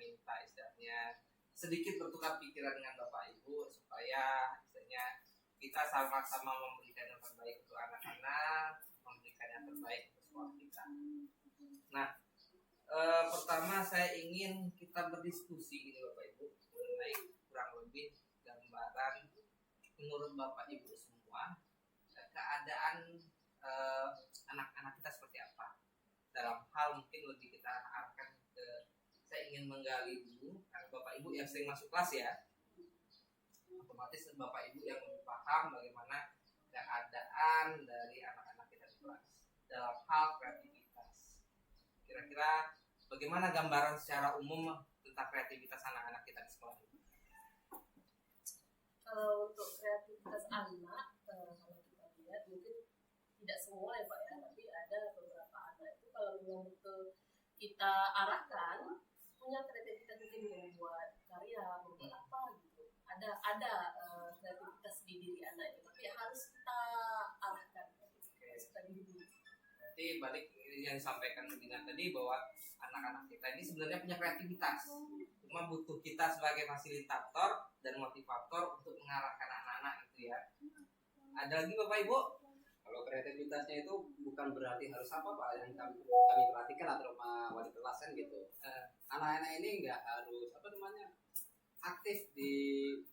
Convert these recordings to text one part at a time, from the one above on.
minta istilahnya sedikit bertukar pikiran dengan Bapak Ibu supaya istilahnya kita sama-sama memberikan yang terbaik untuk anak-anak, memberikan yang terbaik untuk sekolah kita. Nah, pertama saya ingin kita berdiskusi ini Bapak Ibu mengenai kurang lebih gambaran menurut Bapak Ibu semua keadaan anak-anak kita seperti apa. Dalam hal mungkin lebih kita arahkan ke, saya ingin menggali dulu karena Bapak Ibu yang sering masuk kelas ya, otomatis Bapak Ibu yang lebih paham bagaimana keadaan dari anak-anak kita di kelas dalam hal kreativitas. Kira-kira bagaimana gambaran secara umum tentang kreativitas anak-anak kita di sekolah ini? Kalau untuk kreativitas anak, kalau kita lihat mungkin tidak semua ya Pak ya, tapi ada beberapa anak itu kalau memang betul kita arahkan punya kreativitas mungkin membuat karya, membuat apa gitu. Ada kreativitas di diri anak itu, tapi harus kita arahkan, harus kita dididik. Berarti balik yang disampaikan dengan tadi bahwa anak-anak kita ini sebenarnya punya kreativitas, cuma butuh kita sebagai fasilitator dan motivator untuk mengarahkan anak-anak itu ya. Ada lagi Bapak Ibu? Kalau kreativitasnya itu bukan berarti harus apa Pak yang kami perhatikan atau wali kelas kan gitu. Anak-anak ini nggak harus aktif di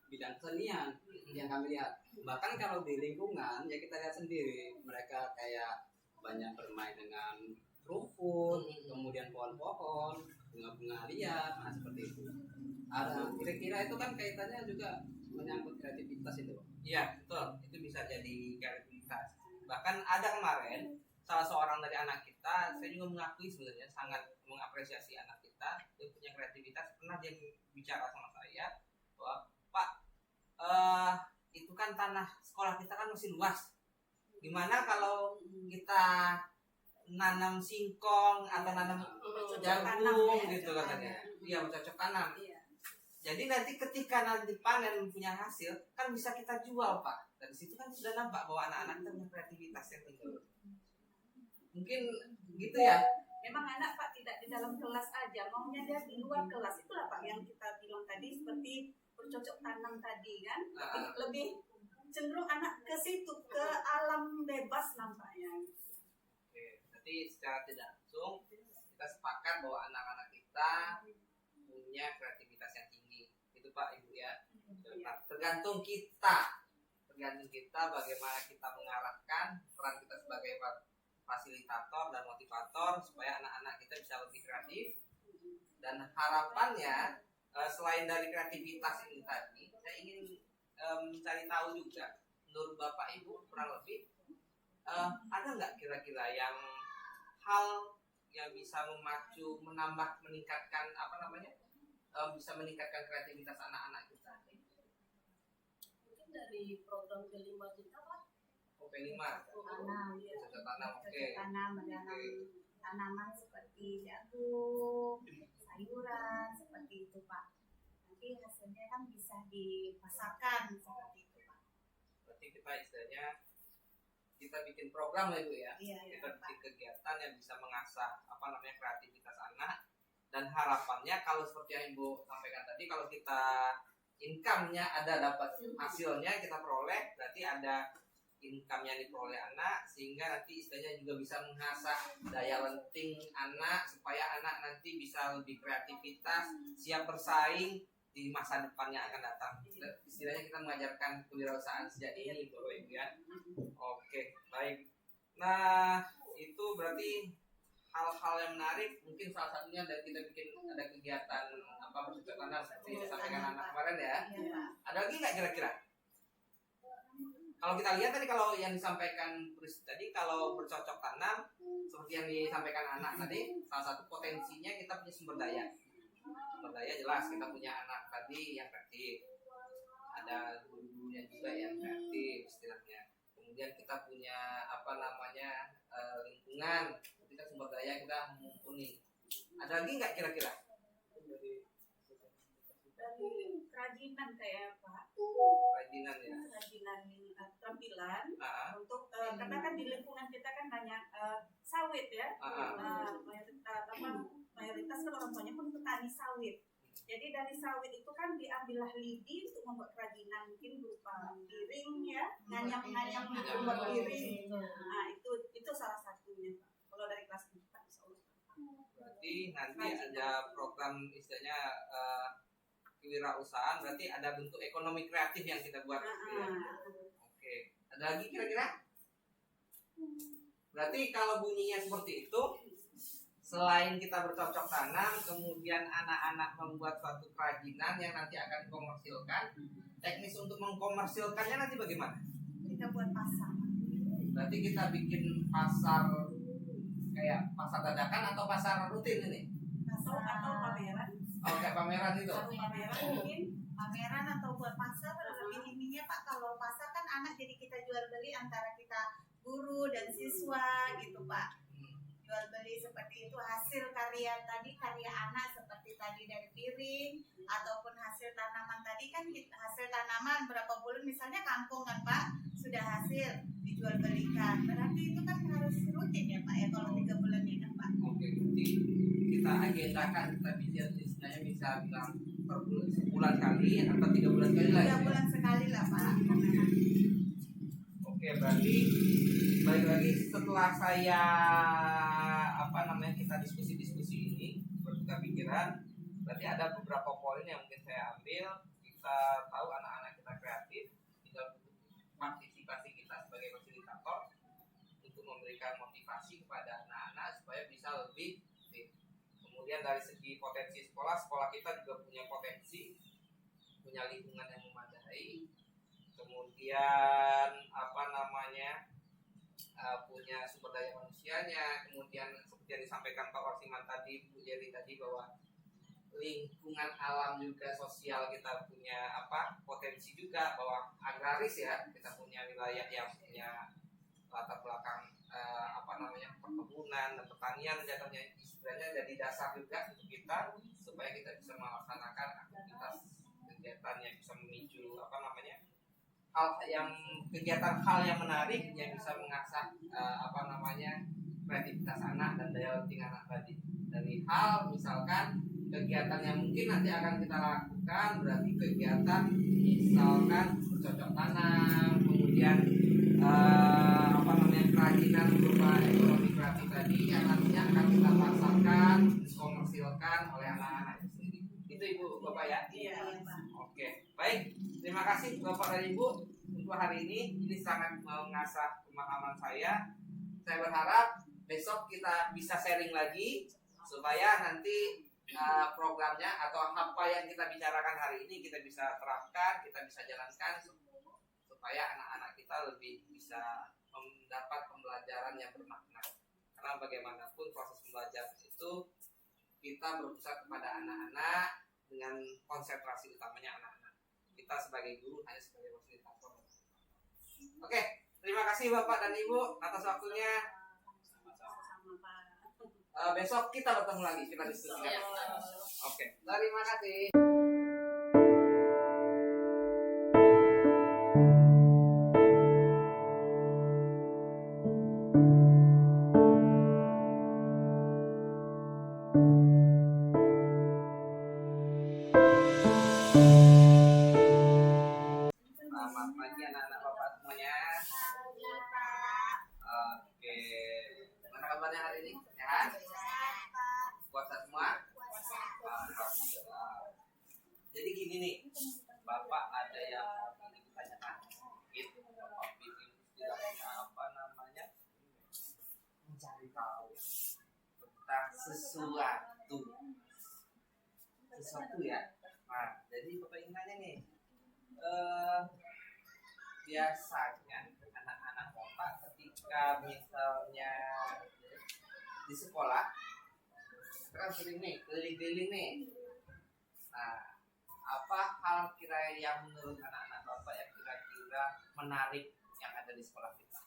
bidang kesenian yang kami lihat. Bahkan kalau di lingkungan ya kita lihat sendiri mereka kayak banyak bermain dengan rumput, kemudian pohon-pohon, bunga-bunga liar, nah seperti itu. Ada kira-kira itu kan kaitannya juga menyangkut kreativitas itu. Iya betul, itu bisa jadi kreativitas. Bahkan ada kemarin salah seorang dari anak kita, saya juga mengakui sebenarnya sangat mengapresiasi anak kita, dia punya kreativitas. Pernah dia bicara sama saya bahwa Pak, itu kan tanah sekolah kita kan masih luas. Gimana kalau kita nanam singkong atau nanam jagung gitu katanya? Iya bercocok tanam. Jadi nanti ketika nanti panen punya hasil kan bisa kita jual Pak. Dari situ kan sudah nampak bahwa anak-anak kita punya kreativitas yang tinggi. Mungkin gitu ya. Memang anak Pak tidak di dalam kelas aja, maunya dia di luar kelas. Itulah Pak yang kita bilang tadi seperti bercocok tanam tadi kan. Lebih cenderung anak ke situ, ke alam bebas nampaknya. Oke, berarti secara tidak langsung kita sepakat bahwa anak-anak kita punya kreativitas yang tinggi. Itu Pak Ibu ya. Tergantung kita bagaimana kita mengarahkan peran kita sebagai fasilitator dan motivator supaya anak-anak kita bisa lebih kreatif. Dan harapannya selain dari kreativitas ini tadi, saya ingin mencari tahu juga menurut Bapak Ibu kurang lebih ada nggak kira-kira yang hal yang bisa memacu, menambah, meningkatkan bisa meningkatkan kreativitas anak-anak kita? Mungkin dari program kelima kita Pak. P5 Tanam, cocok tanam, oke. tanam, menanam tanaman seperti jagung, sayuran seperti itu Pak. Nanti hasilnya kan bisa dipasarkan seperti itu Pak. Berarti kita istilahnya kita bikin program ya Bu ya. Iya, Kita Pak. bikin kegiatan yang bisa mengasah kreativitas anak. Dan harapannya kalau seperti yang Ibu sampaikan tadi, kalau kita income-nya ada, dapat hasilnya kita peroleh, berarti ada income yang diperoleh anak, sehingga nanti istilahnya juga bisa mengasah daya lenting anak supaya anak nanti bisa lebih kreativitas, siap bersaing di masa depan yang akan datang. Istilahnya kita mengajarkan kewirausahaan sejak dini Bapak Ibu ya. Oke, baik. Nah, itu berarti hal-hal yang menarik. Mungkin salah satunya dari kita bikin ada kegiatan bercocok tanam seperti yang disampaikan anak kemarin ya. Ada lagi nggak kira-kira? Kalau kita lihat tadi, kalau yang disampaikan Pris tadi, kalau bercocok tanam seperti yang disampaikan anak tadi, salah satu potensinya kita punya sumber daya. Sumber daya jelas kita punya anak tadi yang kreatif, ada guru-gurunya juga yang kreatif istilahnya. Kemudian kita punya lingkungan, ketika sumber daya kita mumpuni. Ada lagi nggak kira-kira? Dari kerajinan kayak Pak. Kerajinan ya. Kerajinan tampilan untuk karena kan di lingkungan kita kan banyak sawit ya. Mayoritas kan orang tuanya pun petani sawit. Jadi dari sawit itu kan diambillah lidi untuk membuat kerajinan, mungkin berupa piring ya, nganyam-nganyam untuk membuat piring. Nah itu salah satunya Pak. Kalau dari kelas 4 insya Allah. Berarti nanti ada program istilahnya kewirausahaan, berarti ada bentuk ekonomi kreatif yang kita buat. Ya. Oke, ada lagi kira-kira? Berarti kalau bunyinya seperti itu, selain kita bercocok tanam, kemudian anak-anak membuat suatu kerajinan yang nanti akan dikomersilkan, teknis untuk mengkomersilkannya nanti bagaimana? Kita buat pasar. Berarti kita bikin pasar kayak pasar dadakan atau pasar rutin ini? Pasar atau pameran. Oh, kayak pameran itu? Pameran mungkin. Pameran atau buat pasar lebih ininya Pak. Kalau pasar kan anak jadi kita jual beli antara kita guru dan siswa gitu Pak. Jual beli seperti itu, hasil karya tadi, karya anak seperti tadi dari piring ataupun hasil tanaman tadi kan hasil tanaman berapa bulan misalnya kangkung kan Pak sudah hasil dijual belikan, berarti itu kan harus rutin ya Pak ya kalau 3 bulan ini kan Pak. Oke, berarti kita agendakan, kita bisa istilahnya bisa bilang per bulan, sebulan kali atau 3 bulan kali lah. 3 bulan sekali lah Pak. Oke, berarti balik lagi setelah saya kita diskusi ini bertukar pikiran, berarti ada beberapa poin yang mungkin saya ambil. Kita tahu anak-anak kita kreatif, tinggal partisipasi kita sebagai fasilitator untuk memberikan motivasi kepada anak-anak supaya bisa lebih aktif. Kemudian dari segi potensi sekolah kita juga punya potensi, punya lingkungan yang memadai. Kemudian punya sumber daya manusianya. Kemudian seperti yang disampaikan Pak Warsiman tadi, Bu Jerry tadi, bahwa lingkungan alam juga sosial kita punya potensi juga, bahwa agraris ya, kita punya wilayah yang punya latar belakang perkebunan dan pertanian, jatuhnya istilahnya jadi dasar juga untuk kita supaya kita bisa melaksanakan aktivitas kegiatan yang bisa memicu kegiatan hal yang menarik yang bisa mengasah kreativitas anak dan daya lenting anak tadi. Dari hal misalkan kegiatan yang mungkin nanti akan kita lakukan, berarti kegiatan misalkan bercocok tanam, kemudian kerajinan berupa ekonomi kreatif tadi yang nantinya akan kita pasarkan, dikomersilkan oleh anak-anak itu sendiri. Itu Ibu Bapak ya? Iya. Oke, baik. Terima kasih Bapak dan Ibu untuk hari ini. Ini sangat mengasah pemahaman saya. Saya berharap besok kita bisa sharing lagi supaya nanti programnya atau apa yang kita bicarakan hari ini kita bisa terapkan, kita bisa jalankan supaya anak-anak kita lebih bisa mendapat pembelajaran yang bermakna. Karena bagaimanapun proses pembelajaran itu kita berpusat kepada anak-anak dengan konsentrasi utamanya anak-anak. Kita sebagai guru hanya sebagai fasilitator. Oke, terima kasih Bapak dan Ibu atas waktunya. Besok kita bertemu lagi, kita diskusikan. Oke, terima kasih. Selamat pagi anak-anak Bapak semuanya. Oke, gimana kabarnya hari ini? Sehat? Puasa semua? Jadi gini nih, Bapak ada yang mau ditanyakan gitu. Bapak bikin mencari tahu tentang sesuatu ya. Nah, jadi Bapak ingin nanya nih, biasanya anak-anak Bapak ketika misalnya di sekolah kan sering nih keliling-keliling nih. Nah, apa hal kira yang menurut anak-anak Bapak yang kira-kira menarik yang ada di sekolah kita?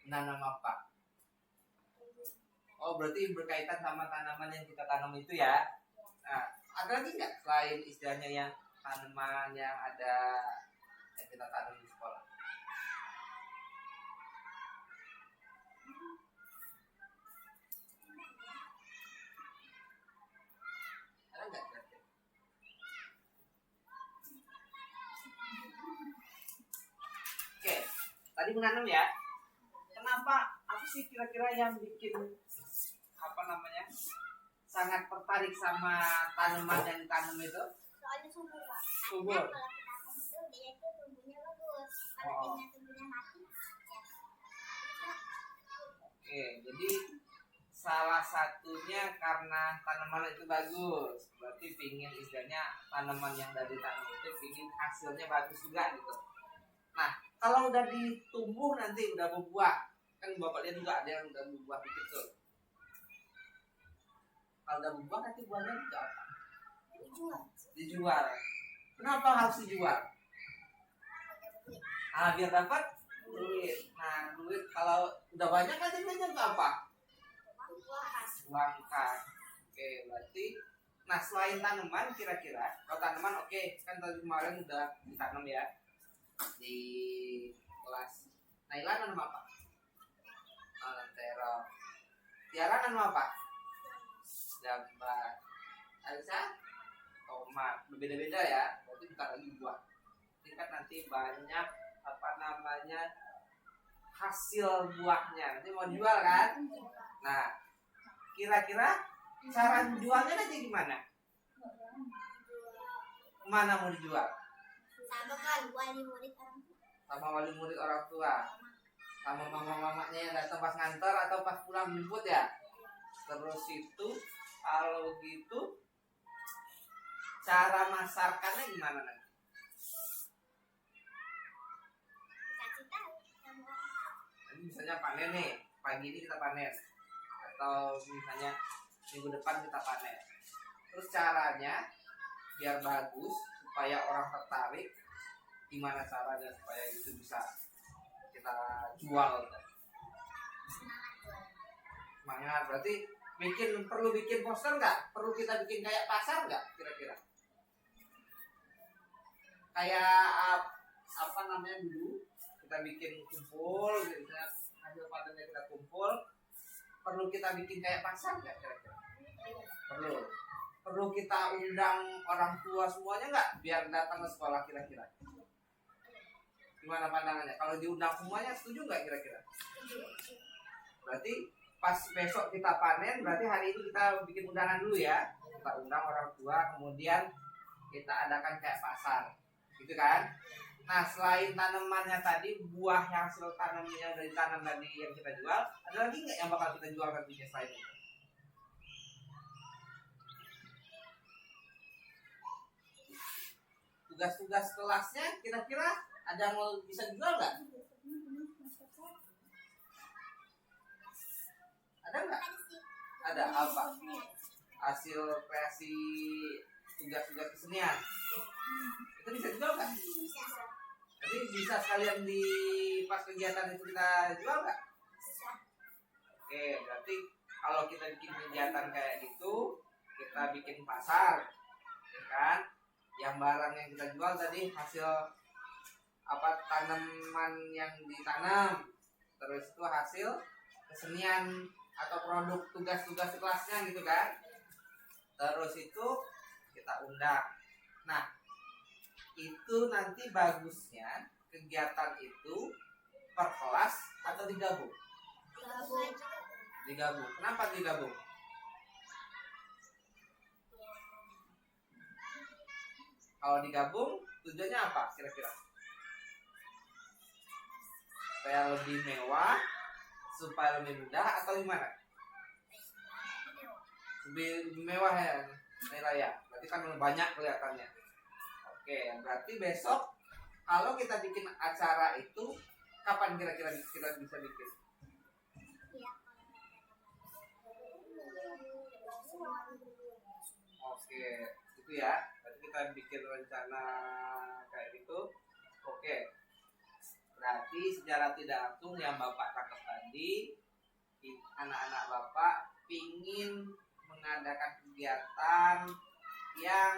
Menanam apa? Oh, berarti berkaitan sama tanaman yang kita tanam itu ya. Nah, ada lagi nggak selain istilahnya yang tanaman yang ada yang kita tanam di sekolah? tadi menanam ya. Kenapa? Apa sih kira-kira yang bikin apa namanya sangat tertarik sama tanaman yang ditanam itu? Soalnya subur Pak. Subur. Ada kalau kita tanam itu dia itu tumbuhnya bagus. Kalau Oh. tumbuhnya mati ya. Oke, jadi salah satunya karena tanaman itu bagus, berarti pingin istilahnya tanaman yang dari tanam itu pingin hasilnya bagus juga gitu. Nah, kalau udah ditumbuh nanti udah berbuah, kan bapak lihat juga ada yang udah berbuah dikit tuh. Kalau udah berbuah nanti buahnya juga apa? Dijual. Dijual. Kenapa harus dijual? Biar dapat duit. Nah, duit kalau udah banyak nanti duitnya untuk apa? Uang kas. Oke, berarti nah selain tanaman kira-kira kalau tanaman oke, kan tadi kemarin udah ditanam ya di kelas. Naila nanam apa? Nanam terong. Tiara nanam apa? Jambat. Alisa? Tomat. Berbeda-beda ya. Berarti bukan lagi buah. Ini kan nanti banyak apa namanya hasil buahnya. Nanti mau jual kan? Nah, kira-kira cara jualnya nanti gimana? Mana mau dijual? Sama kan wali murid orang tua. Sama wali murid orang tua, sama mama-mamanya yang datang pas nganter atau pas pulang jemput ya. Terus itu kalau gitu cara masarkannya gimana nanti? Kasih tahu sama orang. Nanti misalnya panen nih, pagi ini kita panen atau misalnya minggu depan kita panen. Terus caranya biar bagus supaya orang tertarik, gimana caranya supaya itu bisa kita jual? Semangat berarti perlu bikin poster nggak? Perlu kita bikin kayak pasar nggak kira-kira? Kayak apa namanya dulu kita bikin kumpul, gitu, hasil panennya kita kumpul. Perlu kita bikin kayak pasar nggak kira-kira? Perlu kita undang orang tua semuanya nggak biar datang ke sekolah kira-kira? Gimana pandangannya? Kalau diundang semuanya setuju nggak kira-kira? Berarti pas besok kita panen, berarti hari ini kita bikin undangan dulu ya. Kita undang orang tua, kemudian kita adakan kayak pasar, gitu kan? Nah, selain tanamannya tadi, buah yang hasil tanamnya yang dari tanam tadi yang kita jual, ada lagi nggak yang bakal kita jual nantinya selain itu? Tugas-tugas kelasnya kira-kira ada yang mau bisa dijual nggak? Ada nggak? Ada apa? Hasil kreasi tugas-tugas kesenian itu bisa dijual nggak? Jadi bisa sekalian di pas kegiatan itu kita jual nggak? Oke, berarti kalau kita bikin kegiatan kayak gitu, kita bikin pasar, ya kan? Yang barang yang kita jual tadi hasil apa tanaman yang ditanam, terus itu hasil kesenian atau produk tugas-tugas kelasnya gitu kan. Terus itu kita undang. Nah, itu nanti bagusnya kegiatan itu per kelas atau digabung? Digabung. Kenapa digabung? Kalau digabung tujuannya apa kira-kira? Supaya lebih mewah, supaya lebih mudah atau gimana? Lebih mewah ya, Raya. Berarti kan banyak kelihatannya. Oke, berarti besok kalau kita bikin acara itu kapan kira-kira kita bisa bikin? Oke, itu ya. Berarti kita bikin rencana kayak gitu. Oke. Berarti secara tidak langsung yang Bapak tangkap tadi, anak-anak Bapak pingin mengadakan kegiatan yang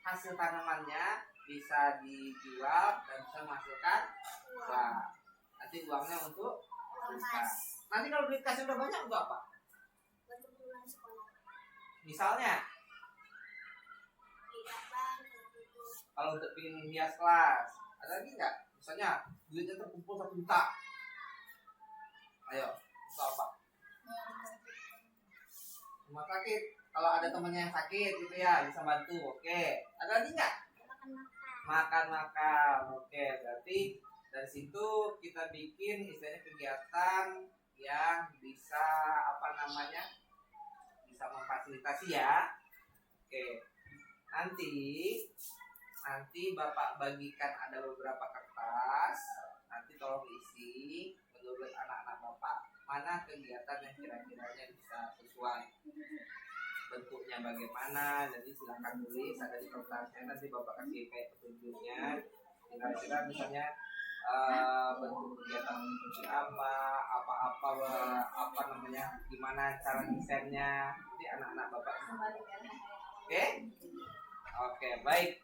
hasil tanamannya bisa dijual dan bisa menghasilkan uang. Nanti uangnya untuk kas. Nanti kalau duit kasnya udah banyak untuk apa? Misalnya, kalau untuk pingin hias kelas, ada lagi nggak? Misalnya duitnya terkumpul 1 juta. Ayo, itu apa? Rumah sakit. Kalau ada temannya yang sakit gitu ya, bisa bantu. Oke. Ada lagi nggak? Makan-makan. Oke, berarti dari situ kita bikin istilahnya kegiatan yang bisa bisa memfasilitasi ya. Oke. Nanti Bapak bagikan ada beberapa kertas. Nanti tolong diisi menurut anak-anak Bapak mana kegiatan yang kira-kiranya bisa sesuai. Bentuknya bagaimana, jadi silakan tulis ada di kertasnya, nanti Bapak kasih kayak petunjuknya. Kira-kira misalnya bentuk kegiatan seperti apa namanya, gimana cara desainnya, nanti anak-anak Bapak. Oke, baik.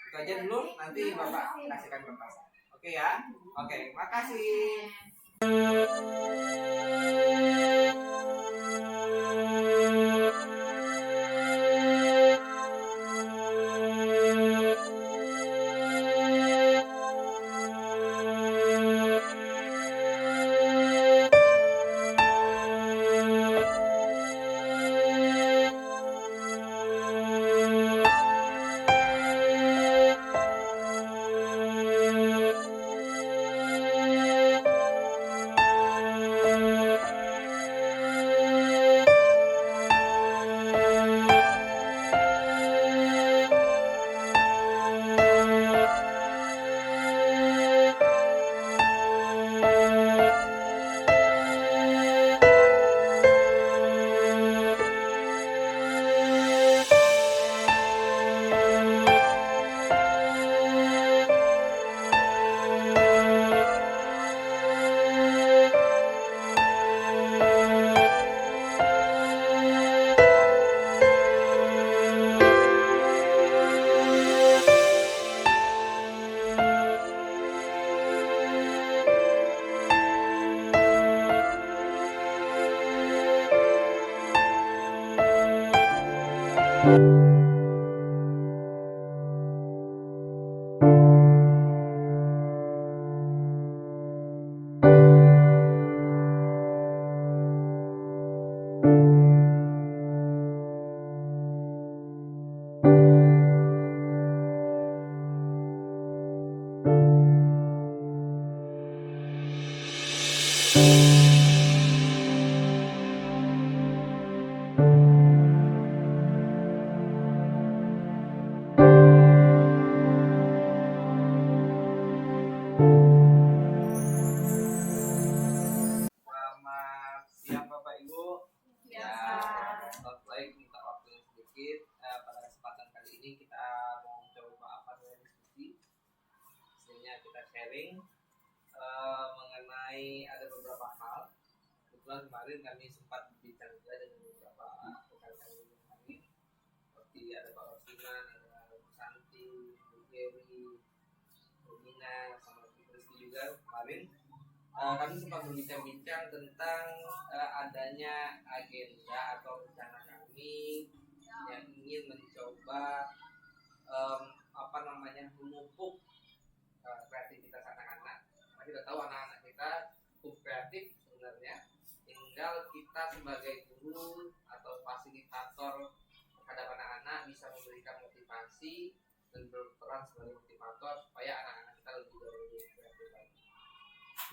Itu aja dulu, nanti Bapak kasihkan kertas. Oke ya. Oke, makasih. Selamat siang Bapak Ibu. Ya, baik, minta waktu yang sedikit. Pada kesempatan kali ini kita mau coba diskusi. Sebenarnya kita sharing mengenai ada beberapa hal. Kebetulan kemarin kami sempat berbicara juga dengan beberapa rekan kami yang lain, seperti ada Pak Rosiman, ada Bu Santi, Bu Dewi, Bu Mina, sama Bu Kristi juga kemarin. Kami sempat berbincang-bincang tentang adanya agenda atau rencana kami yang ingin mencoba memupuk kreativitas anak-anak. Kita tahu anak-anak kita cukup kreatif sebenarnya, tinggal kita sebagai guru atau fasilitator terhadap anak-anak bisa memberikan motivasi dan berperan sebagai motivator supaya anak-anak kita lebih kreatif lagi.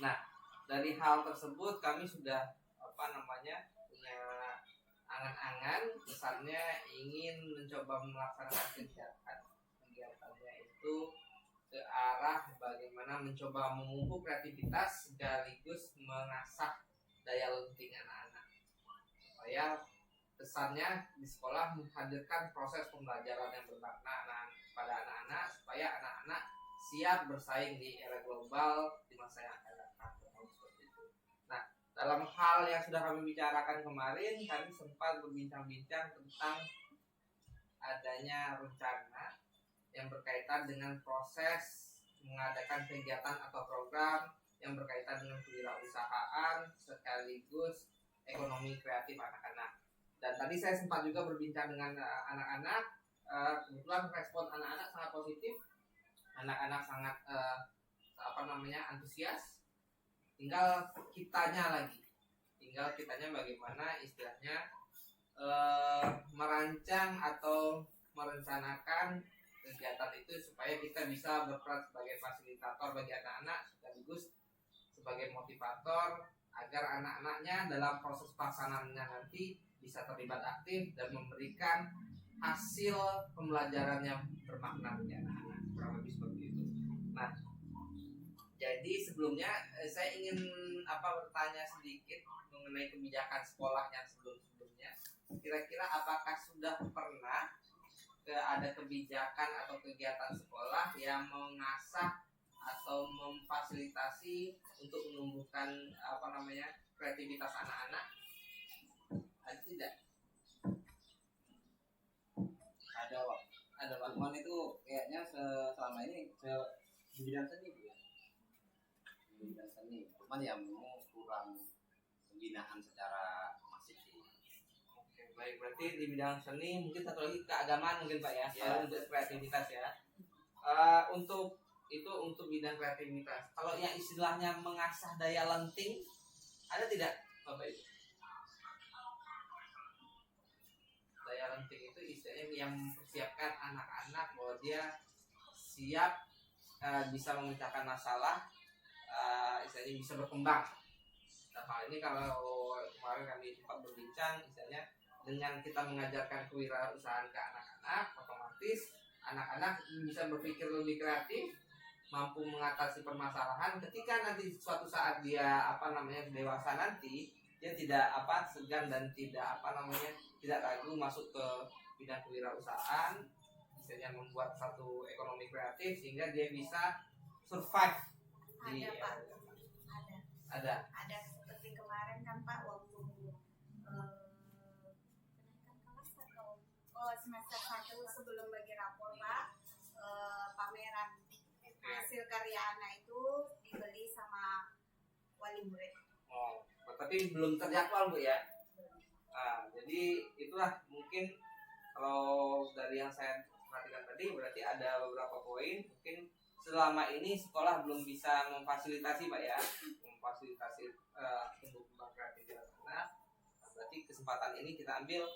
Nah, dari hal tersebut kami sudah punya angan-angan, besarnya ingin mencoba melaksanakan kegiatannya itu ke arah bagaimana mencoba memupuk kreativitas sekaligus mengasah daya lenting anak-anak, supaya pesannya di sekolah menghadirkan proses pembelajaran yang bermakna pada anak-anak supaya anak-anak siap bersaing di era global di masa yang akan datang. Dalam hal yang sudah kami bicarakan kemarin, kami sempat berbincang-bincang tentang adanya rencana yang berkaitan dengan proses mengadakan kegiatan atau program yang berkaitan dengan kewirausahaan sekaligus ekonomi kreatif anak-anak. Dan tadi saya sempat juga berbincang dengan anak-anak, kebetulan respon anak-anak sangat positif, anak-anak sangat antusias. Tinggal kitanya bagaimana istilahnya merancang atau merencanakan kegiatan itu supaya kita bisa berperan sebagai fasilitator bagi anak-anak sekaligus sebagai motivator agar anak-anaknya dalam proses pelaksanaannya nanti bisa terlibat aktif dan memberikan hasil pembelajaran yang bermakna bagi anak-anak, kurang lebih seperti itu. Nah, jadi sebelumnya saya ingin bertanya sedikit mengenai kebijakan sekolah yang sebelumnya. Kira-kira apakah sudah pernah ada kebijakan atau kegiatan sekolah yang mengasah atau memfasilitasi untuk menumbuhkan kreativitas anak-anak? Ada tidak? Ada Pak. Cuman itu kayaknya selama ini di bidang seni Bu ya. Di bidang seni. Cuman ya memang kurang pembinaan secara masif sih. Oke, baik, berarti di bidang seni mungkin satu lagi keagamaan mungkin Pak ya, untuk kreativitas ya. Untuk bidang kreativitas. Kalau yang istilahnya mengasah daya lenting ada tidak Bapak Ibu? Daya lenting itu istilahnya yang mempersiapkan anak-anak bahwa dia siap bisa memecahkan masalah, istilahnya bisa berkembang. Nah, hal ini kalau kemarin kami sempat berbincang, istilahnya dengan kita mengajarkan kewirausahaan ke anak-anak, otomatis anak-anak bisa berpikir lebih kreatif, mampu mengatasi permasalahan. Ketika nanti suatu saat dia dewasa nanti, dia tidak segan dan tidak tidak ragu masuk ke bidang kewirausahaan, misalnya membuat satu ekonomi kreatif sehingga dia bisa survive. Ada seperti kemarin kan Pak, waktu kenaikan kelas atau semester 1 sebelum bagi rapor Pak, pameran hasil karya anak itu dibeli sama wali murid. Oh, tapi belum terjadwal Bu ya. Nah, jadi itulah mungkin kalau dari yang saya perhatikan tadi berarti ada beberapa poin mungkin selama ini sekolah belum bisa memfasilitasi Pak ya, memfasilitasi tumbuh kreativitas anak. Nah, berarti kesempatan ini kita ambil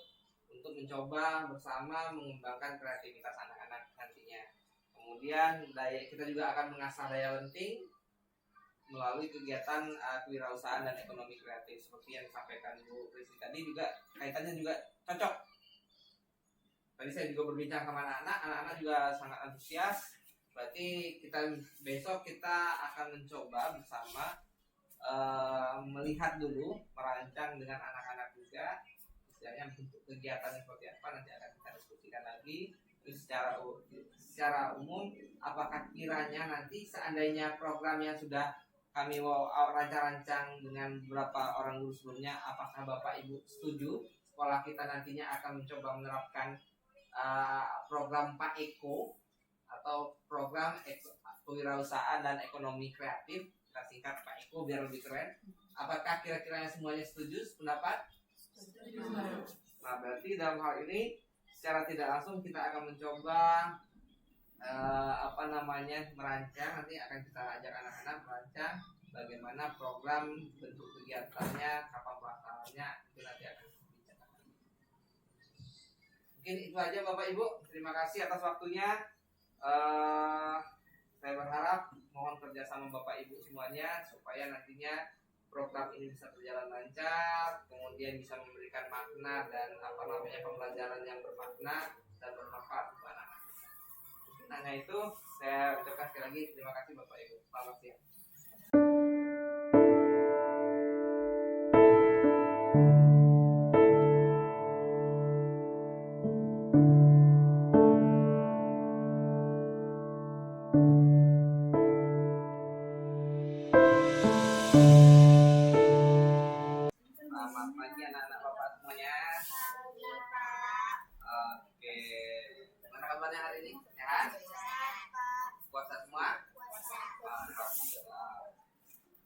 untuk mencoba bersama mengembangkan kreativitas anak-anak nantinya. Kemudian kita juga akan mengasah daya lenting melalui kegiatan kewirausahaan dan ekonomi kreatif seperti yang disampaikan Bu Rizky tadi, juga kaitannya juga cocok. Tadi saya juga berbincang sama anak-anak juga sangat antusias. Berarti besok kita akan mencoba bersama melihat dulu, merancang dengan anak-anak juga istilahnya bentuk kegiatan seperti apa, nanti akan kita diskusikan lagi. Terus secara umum apakah kiranya nanti seandainya program yang sudah kami rancang-rancang dengan beberapa orang guru sebelumnya, apakah Bapak Ibu setuju sekolah kita nantinya akan mencoba menerapkan program Pak Eko atau program kewirausahaan dan ekonomi kreatif, kita singkat Pak Eko biar lebih keren. Apakah kira-kira semuanya setuju sependapat? Setuju. Nah, berarti dalam hal ini secara tidak langsung kita akan mencoba merancang, nanti akan kita ajak anak-anak merancang bagaimana program, bentuk kegiatannya, kapan pelaksanaannya, itu nanti akan kita bicarakan. Mungkin itu aja Bapak Ibu, terima kasih atas waktunya. Saya berharap mohon kerjasama Bapak Ibu semuanya supaya nantinya program ini bisa berjalan lancar, kemudian bisa memberikan makna dan pembelajaran yang bermakna dan bermanfaat untuk anak-anak. Hanya itu saya ucapkan sekali lagi terima kasih Bapak Ibu. Selamat siang. Selamat pagi anak-anak Bapak semuanya. Oke, gimana kabarnya hari ini? Sehat? Puasa semua?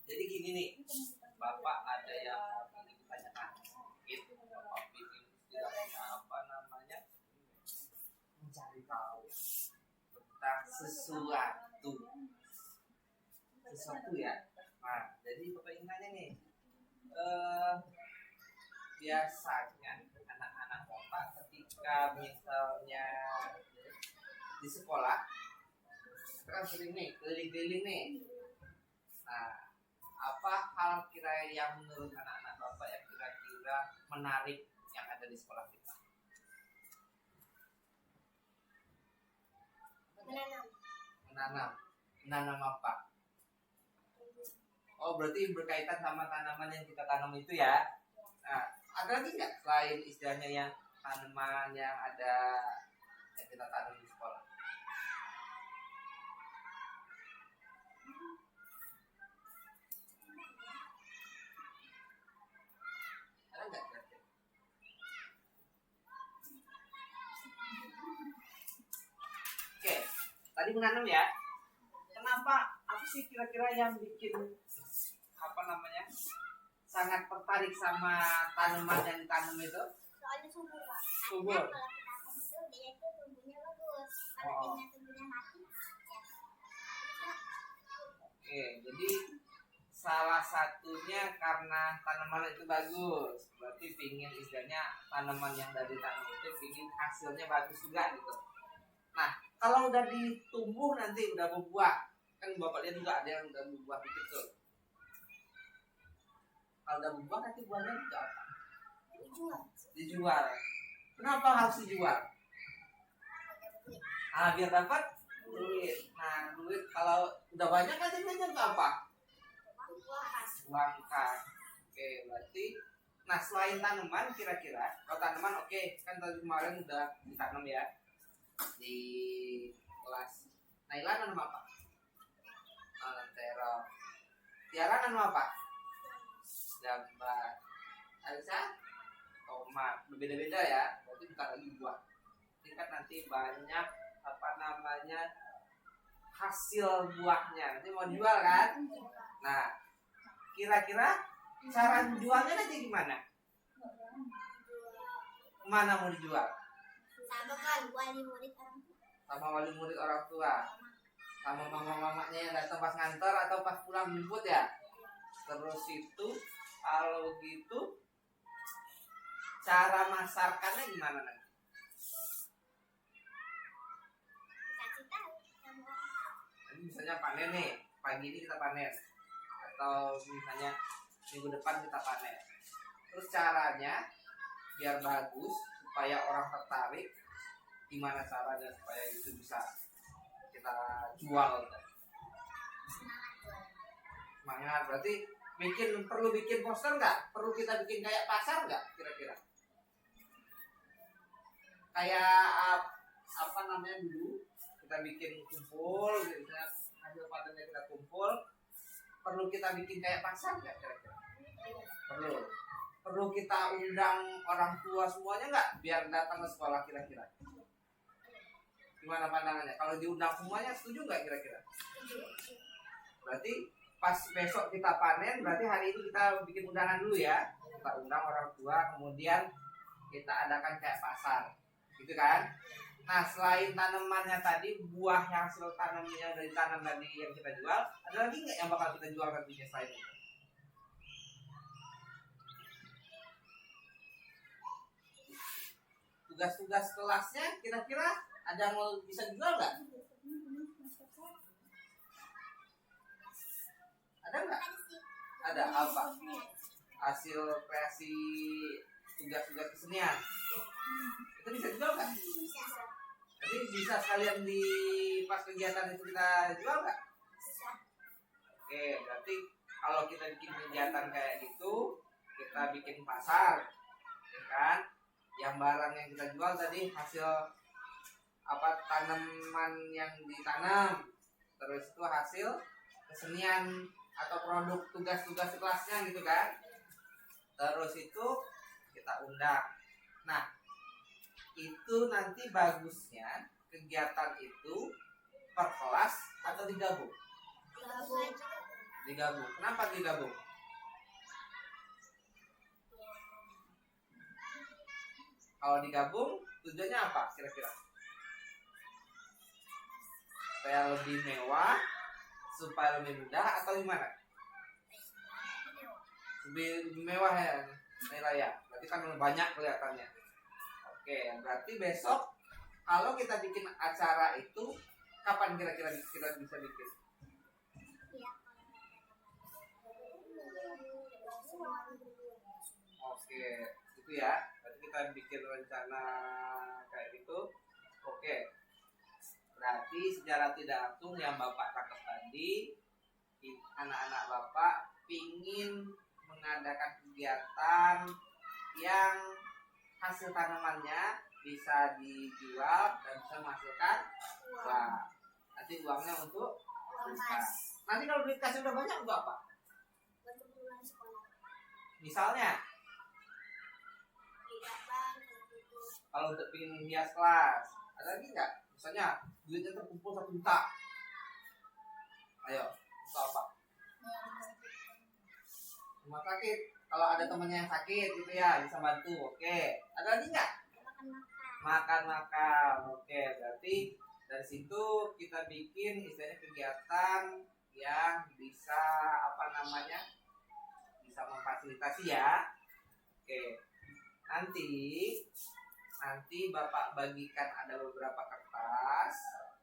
Jadi gini nih, Bapak ada yang mau ditanyakan. Gitu, Bapak bikin mencari tahu tentang sesuatu. sesuatu ya. Nah, jadi Bapak ingin nanya nih, biasanya anak-anak Bapak ketika misalnya di sekolah, kan sering nih keliling-keliling nih. Nah, apa hal kira yang menurut anak-anak Bapak yang kira-kira menarik yang ada di sekolah kita? Menanam apa? Oh, berarti berkaitan sama tanaman yang kita tanam itu ya. Nah, ada lagi nggak selain istilahnya yang tanaman yang ada yang kita tanam di sekolah? Ada nggak kira-kira? Oke, tadi menanam ya. Kenapa? Apa sih kira-kira yang bikin sangat tertarik sama tanaman yang ditanam itu? Soalnya subur, Pak. Subur. Kalau kita tanam itu dia itu tumbuhnya bagus. Kalau tumbuhnya mati, ya. Oke, jadi salah satunya karena tanaman itu bagus. Berarti pingin istilahnya tanaman yang dari tanam itu pingin hasilnya bagus juga gitu. Nah, kalau udah ditumbuh nanti udah berbuah, kan Bapak lihat juga ada yang udah berbuah dikit tuh. Kalau udah berbuah nanti buahnya juga apa? Dijual. Kenapa harus dijual? Biar dapat duit. Nah, duit kalau udah banyak kan duitnya untuk apa? Uang kas. Oke, berarti nah selain tanaman kira-kira kalau tanaman oke, kan tadi kemarin udah ditanam ya di kelas. Naila nanam apa? Nanam terong. Tiara nanam apa? Jambat. Alisa? Tomat. Berbeda-beda ya. Berarti bukan lagi buah. Ini kan nanti banyak hasil buahnya. Nanti mau jual kan? Nah, kira-kira cara jualnya nanti gimana? Mana mau dijual? Sama kan wali murid orang tua. Sama wali murid orang tua. Sama mama-mamanya yang datang pas nganter atau pas pulang jemput ya. Terus itu kalau gitu cara masarkannya gimana nanti? Kasih tahu sama orang. Jadi misalnya panen nih, pagi ini kita panen atau misalnya minggu depan kita panen. Terus caranya biar bagus supaya orang tertarik, gimana caranya supaya itu bisa kita jual? Semangat berarti perlu bikin poster nggak? Perlu kita bikin kayak pasar nggak kira-kira? Kayak apa namanya dulu kita bikin kumpul, gitu, hasil panennya kita kumpul. Perlu kita bikin kayak pasar nggak kira-kira? Perlu kita undang orang tua semuanya nggak biar datang ke sekolah kira-kira? Gimana pandangannya? Kalau diundang semuanya setuju nggak kira-kira? Berarti pas besok kita panen, berarti hari ini kita bikin undangan dulu ya. Kita undang orang tua, kemudian kita adakan kayak pasar, gitu kan? Nah, selain tanamannya tadi, buah yang hasil tanamnya dari tanam tadi yang kita jual, ada lagi nggak yang bakal kita jual nantinya selain itu? Tugas-tugas kelasnya kira-kira ada yang mau bisa dijual nggak? Ada nggak? Ada apa? Hasil kreasi tugas-tugas kesenian itu bisa dijual nggak? Jadi bisa sekalian di pas kegiatan itu kita jual nggak? Oke, berarti kalau kita bikin kegiatan kayak gitu, kita bikin pasar, ya kan? Yang barang yang kita jual tadi hasil tanaman yang ditanam, terus itu hasil kesenian atau produk tugas-tugas kelasnya gitu kan. Terus itu kita undang. Nah, itu nanti bagusnya kegiatan itu per kelas atau digabung? Digabung. Kenapa digabung? Kalau digabung tujuannya apa kira-kira? Supaya lebih mewah, supaya lebih mudah atau gimana? Lebih mewah ya Naila ya. Berarti kan banyak kelihatannya. Oke, berarti besok kalau kita bikin acara itu kapan kira-kira kita bisa bikin? Oke, itu ya. Berarti kita bikin rencana kayak gitu. Oke. Berarti secara tidak langsung yang Bapak tangkap tadi, anak-anak Bapak pingin mengadakan kegiatan yang hasil tanamannya bisa dijual dan bisa menghasilkan uang. Nanti uangnya untuk nanti kalau duit kasih udah banyak untuk apa? Misalnya kalau untuk pingin hias kelas, ada lagi nggak? Misalnya duitnya terkumpul 1 juta. Ayo, untuk apa? Rumah sakit. Kalau ada temannya yang sakit gitu ya, bisa bantu. Oke. Ada lagi nggak? Makan. Oke. Berarti dari situ kita bikin istilahnya kegiatan yang bisa bisa memfasilitasi ya. Oke. Nanti Bapak bagikan ada beberapa kertas.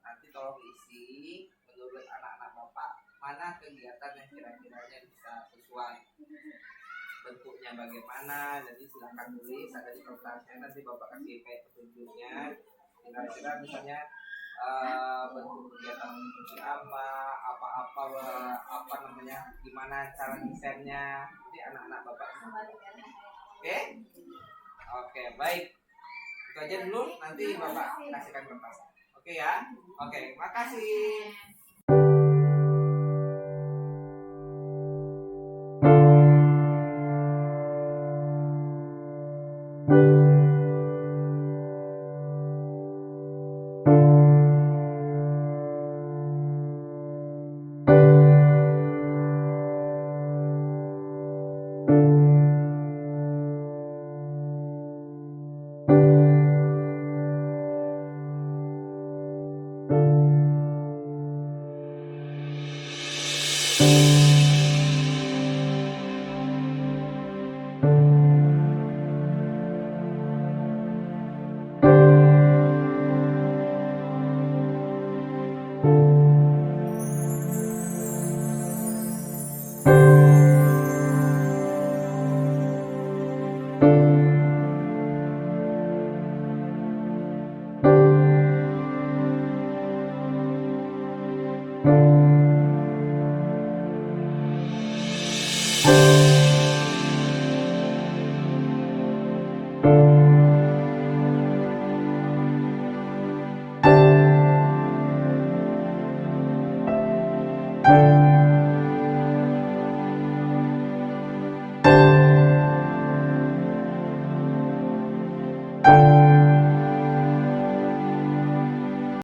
Nanti tolong isi menurut anak-anak Bapak mana kegiatan yang kira-kiranya bisa sesuai. Bentuknya bagaimana, jadi silakan tulis ada di kertasnya, nanti Bapak kasih kayak petunjuknya. Kira-kira misalnya bentuk kegiatan seperti apa namanya, gimana cara desainnya, nanti anak-anak Bapak. Oke, baik. Itu aja dulu, nanti Bapak kasihkan kertas. Oke ya. Oke, makasih.